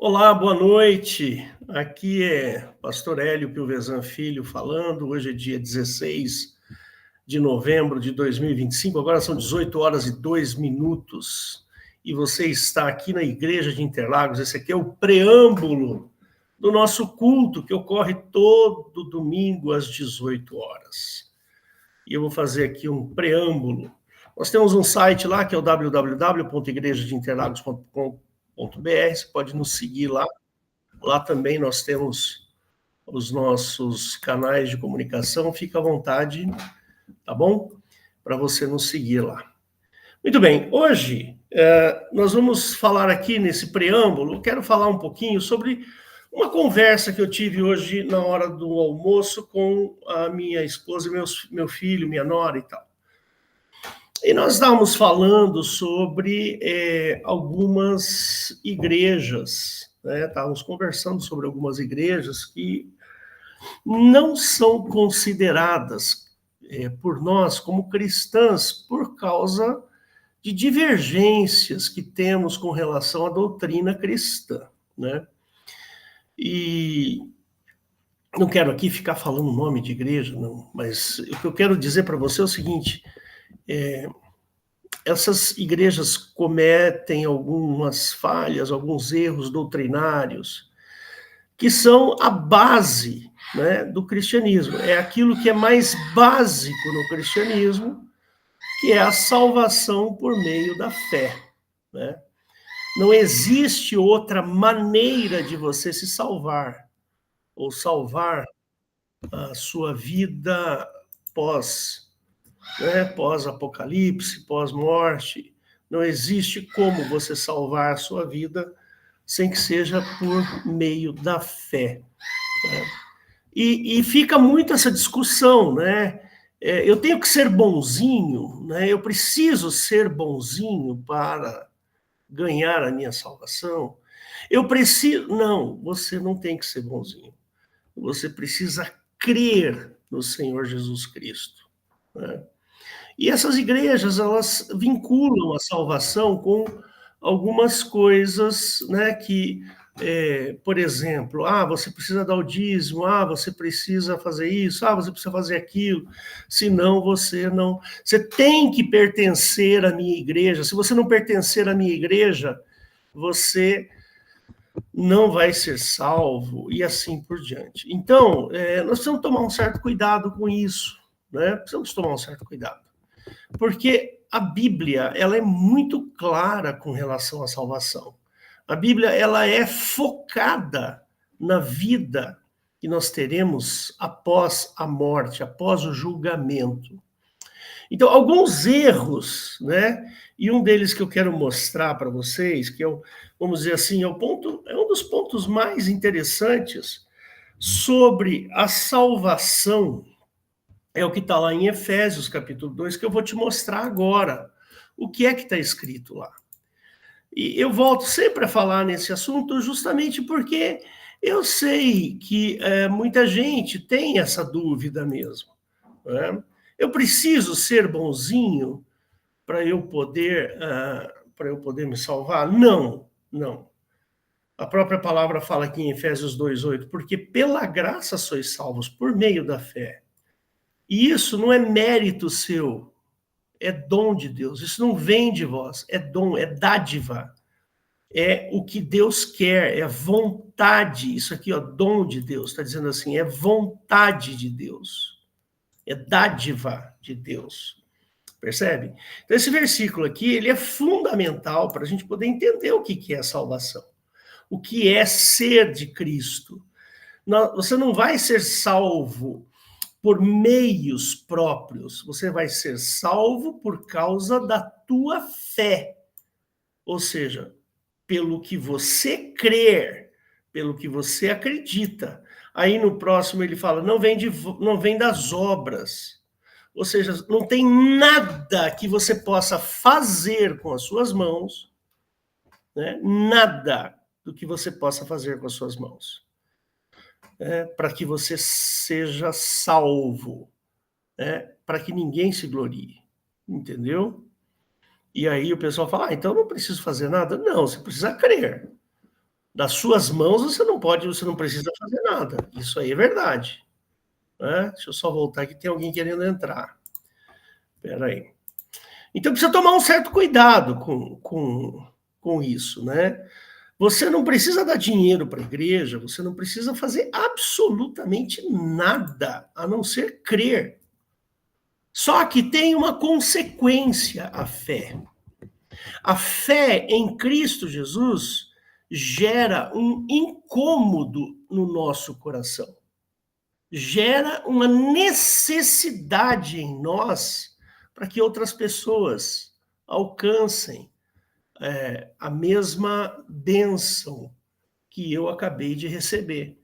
Olá, boa noite. Aqui é Pastor Hélio Pilvezan Filho falando. Hoje é dia 16 de novembro de 2025. Agora são 18 horas e 2 minutos. E você está aqui na Igreja de Interlagos. Esse aqui é o preâmbulo do nosso culto, que ocorre todo domingo às 18 horas. E eu vou fazer aqui um preâmbulo. Nós temos um site lá, que é o www.igrejadeinternlagos.com.br. Você pode nos seguir lá. Lá também nós temos os nossos canais de comunicação. Fica à vontade, tá bom? Para você nos seguir lá. Muito bem, hoje nós vamos falar aqui nesse preâmbulo, eu quero falar um pouquinho sobre uma conversa que eu tive hoje na hora do almoço com a minha esposa, meu filho, minha nora e tal. E nós estávamos falando sobre algumas igrejas, né? Estávamos conversando sobre algumas igrejas que não são consideradas por nós como cristãs por causa de divergências que temos com relação à doutrina cristã, né? E não quero aqui ficar falando o nome de igreja, não, mas o que eu quero dizer para você é o seguinte: essas igrejas cometem algumas falhas, alguns erros doutrinários, que são a base, né, do cristianismo. É aquilo que é mais básico no cristianismo, que é a salvação por meio da fé, né? Não existe outra maneira de você se salvar, ou salvar a sua vida pós, né, pós-apocalipse, pós-morte. Não existe como você salvar a sua vida sem que seja por meio da fé, né? E fica muito essa discussão, né? Eu tenho que ser bonzinho, né? Eu preciso ser bonzinho para ganhar a minha salvação. Eu preciso... Não, você não tem que ser bonzinho. Você precisa crer no Senhor Jesus Cristo, né? E essas igrejas, elas vinculam a salvação com algumas coisas, né, que, por exemplo, você precisa dar o dízimo, você precisa fazer isso, você precisa fazer aquilo, senão você não... Você tem que pertencer à minha igreja. Se você não pertencer à minha igreja, você não vai ser salvo, e assim por diante. Então, nós precisamos tomar um certo cuidado com isso, né? Precisamos tomar um certo cuidado. Porque a Bíblia, ela é muito clara com relação à salvação. A Bíblia, ela é focada na vida que nós teremos após a morte, após o julgamento. Então, alguns erros, né? E um deles que eu quero mostrar para vocês, que é vamos dizer assim, é um dos pontos mais interessantes sobre a salvação, é o que está lá em Efésios, capítulo 2, que eu vou te mostrar agora. O que é que está escrito lá? E eu volto sempre a falar nesse assunto justamente porque eu sei que muita gente tem essa dúvida mesmo, né? Eu preciso ser bonzinho para eu poder me salvar? Não, não. A própria palavra fala aqui em Efésios 2:8, porque pela graça sois salvos por meio da fé. E isso não é mérito seu, é dom de Deus. Isso não vem de vós, é dom, é dádiva. É o que Deus quer, é vontade. Isso aqui, ó, dom de Deus, está dizendo assim, é vontade de Deus. É dádiva de Deus. Percebe? Então, esse versículo aqui, ele é fundamental para a gente poder entender o que é a salvação. O que é ser de Cristo. Você não vai ser salvo por meios próprios. Você vai ser salvo por causa da tua fé. Ou seja, pelo que você crer, pelo que você acredita. Aí no próximo ele fala, não vem das obras. Ou seja, não tem nada que você possa fazer com as suas mãos, né? Nada do que você possa fazer com as suas mãos, para que você seja salvo, para que ninguém se glorie, entendeu? E aí o pessoal fala, então não preciso fazer nada. Não, você precisa crer. Das suas mãos você não pode, você não precisa fazer nada. Isso aí é verdade. Né? Deixa eu só voltar aqui, tem alguém querendo entrar. Espera aí. Então precisa tomar um certo cuidado com isso, né? Você não precisa dar dinheiro para a igreja, você não precisa fazer absolutamente nada, a não ser crer. Só que tem uma consequência a fé. A fé em Cristo Jesus gera um incômodo no nosso coração. Gera uma necessidade em nós para que outras pessoas alcancem a mesma bênção que eu acabei de receber.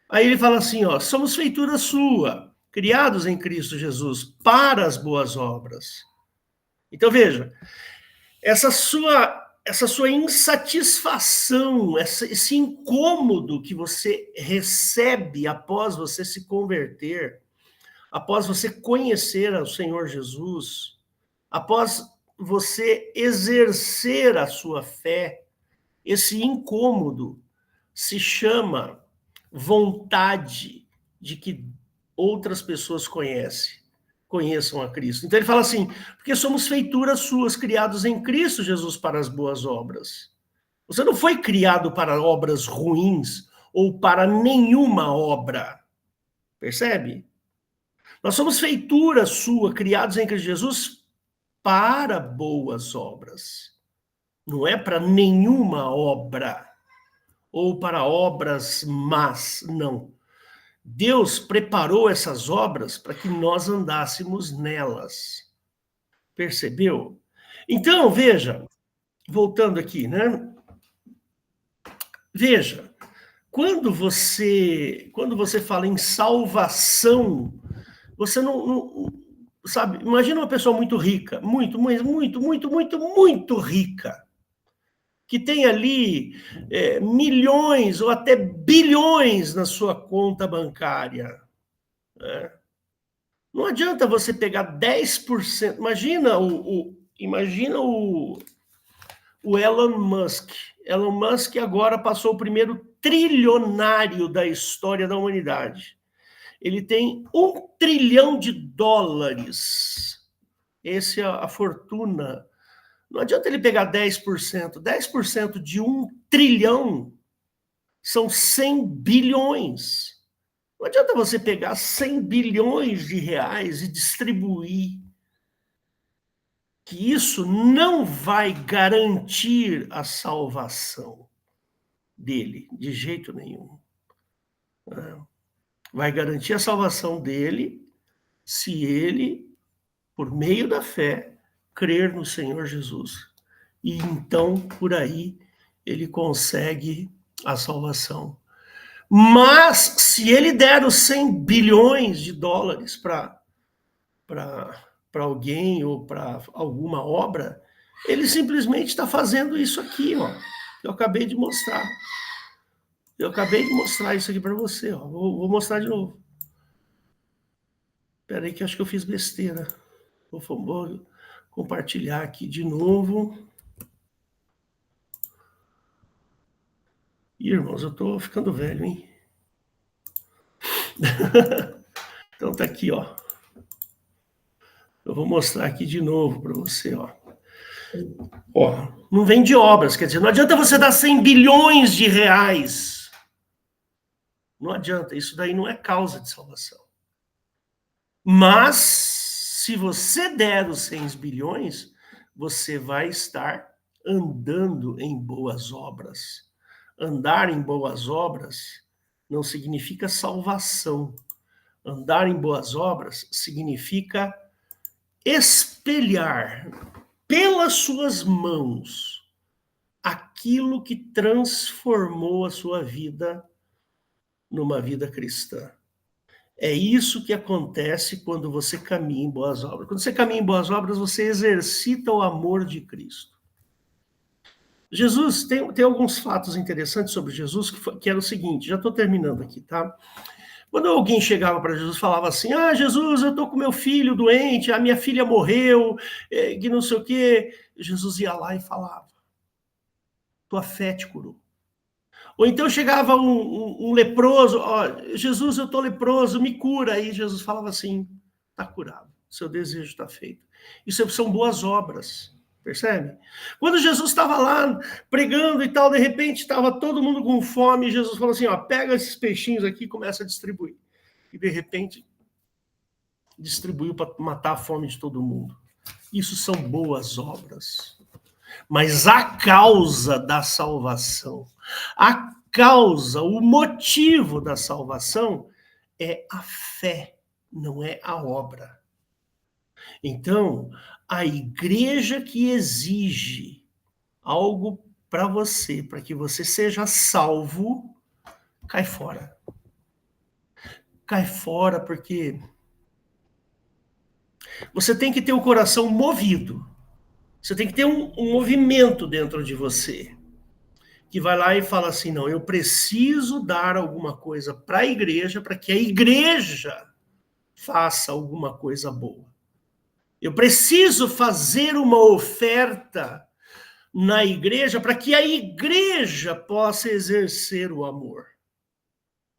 Aí ele fala assim, ó, somos feitura sua, criados em Cristo Jesus para as boas obras. Então veja, essa sua insatisfação, esse incômodo que você recebe após você se converter, após você conhecer o Senhor Jesus, após você exercer a sua fé, esse incômodo se chama vontade de que outras pessoas conheçam a Cristo. Então ele fala assim, porque somos feituras suas, criados em Cristo Jesus para as boas obras. Você não foi criado para obras ruins ou para nenhuma obra. Percebe? Nós somos feitura sua, criados em Cristo Jesus para boas obras. Não é para nenhuma obra ou para obras más, não. Deus preparou essas obras para que nós andássemos nelas. Percebeu? Então, veja, voltando aqui, né? Veja, quando você fala em salvação, você não sabe, imagina uma pessoa muito rica, muito rica, que tem ali milhões ou até bilhões na sua conta bancária. Né? Não adianta você pegar 10%. Imagina o Elon Musk. Elon Musk agora passou o primeiro trilionário da história da humanidade. Ele tem $1 trilhão. Essa é a fortuna. Não adianta ele pegar 10%. 10% de 1 trilhão são 100 bilhões. Não adianta você pegar 100 bilhões de reais e distribuir. Que isso não vai garantir a salvação dele, de jeito nenhum. Vai garantir a salvação dele se ele, por meio da fé, crer no Senhor Jesus. E então, por aí, ele consegue a salvação. Mas, se ele der os 100 bilhões de dólares para alguém ou para alguma obra, ele simplesmente está fazendo isso aqui, ó. Eu acabei de mostrar. Eu acabei de mostrar isso aqui para você, ó. Vou mostrar de novo. Espera aí que eu acho que eu fiz besteira. Vou compartilhar aqui de novo. Ih, irmãos, eu tô ficando velho, hein? Então tá aqui, ó. Eu vou mostrar aqui de novo para você, ó. Ó, não vem de obras, quer dizer, não adianta você dar 100 bilhões de reais. Não adianta, isso daí não é causa de salvação. Mas, se você der os 100 bilhões, você vai estar andando em boas obras. Andar em boas obras não significa salvação. Andar em boas obras significa espelhar pelas suas mãos aquilo que transformou a sua vida numa vida cristã. É isso que acontece quando você caminha em boas obras. Quando você caminha em boas obras, você exercita o amor de Cristo. Jesus, tem alguns fatos interessantes sobre Jesus, que era o seguinte, já estou terminando aqui, tá? Quando alguém chegava para Jesus e falava assim, Jesus, eu estou com meu filho doente, a minha filha morreu, que não sei o quê, Jesus ia lá e falava, tua fé te curou. Ou então chegava um leproso, ó, Jesus, eu estou leproso, me cura. Aí Jesus falava assim, está curado, seu desejo está feito. Isso são boas obras, percebe? Quando Jesus estava lá pregando e tal, de repente estava todo mundo com fome, e Jesus falou assim, ó, pega esses peixinhos aqui e começa a distribuir. E de repente distribuiu para matar a fome de todo mundo. Isso são boas obras. Mas a causa da salvação, a causa, o motivo da salvação é a fé, não é a obra. Então, a igreja que exige algo para você, para que você seja salvo, cai fora. Cai fora porque você tem que ter o coração movido. Você tem que ter um movimento dentro de você, que vai lá e fala assim, não, eu preciso dar alguma coisa para a igreja, para que a igreja faça alguma coisa boa. Eu preciso fazer uma oferta na igreja para que a igreja possa exercer o amor.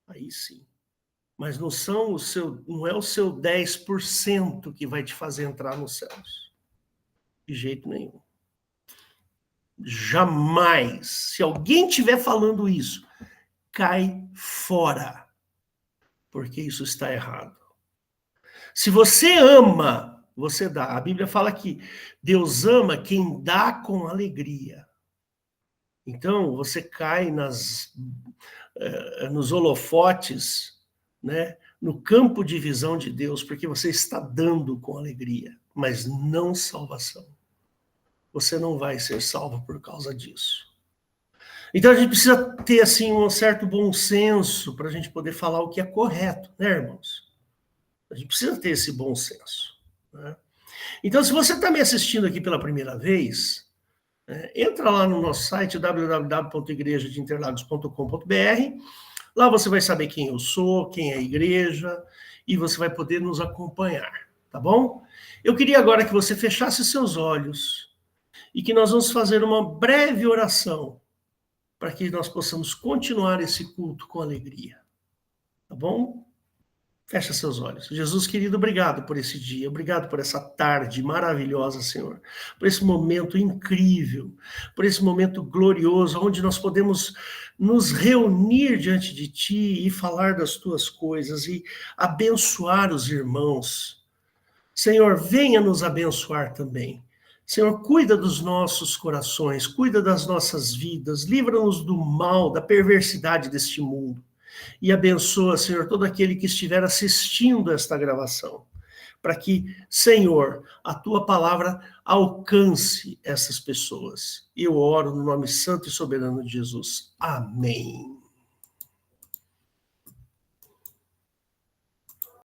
Aí sim. Mas não é o seu 10% que vai te fazer entrar nos céus. De jeito nenhum. Jamais. Se alguém estiver falando isso, cai fora. Porque isso está errado. Se você ama, você dá. A Bíblia fala que Deus ama quem dá com alegria. Então, você cai nos holofotes, né, no campo de visão de Deus, porque você está dando com alegria, mas não salvação. Você não vai ser salvo por causa disso. Então a gente precisa ter assim um certo bom senso para a gente poder falar o que é correto, né, irmãos? A gente precisa ter esse bom senso, né? Então, se você está me assistindo aqui pela primeira vez, entra lá no nosso site www.igrejadeinterlagos.com.br. Lá você vai saber quem eu sou, quem é a igreja, e você vai poder nos acompanhar, tá bom? Eu queria agora que você fechasse seus olhos e que nós vamos fazer uma breve oração para que nós possamos continuar esse culto com alegria, tá bom? Fecha seus olhos. Jesus querido, obrigado por esse dia, obrigado por essa tarde maravilhosa, Senhor, por esse momento incrível, por esse momento glorioso, onde nós podemos nos reunir diante de Ti e falar das Tuas coisas e abençoar os irmãos. Senhor, venha nos abençoar também. Senhor, cuida dos nossos corações, cuida das nossas vidas, livra-nos do mal, da perversidade deste mundo. E abençoa, Senhor, todo aquele que estiver assistindo esta gravação, para que, Senhor, a Tua palavra alcance essas pessoas. Eu oro no nome santo e soberano de Jesus. Amém.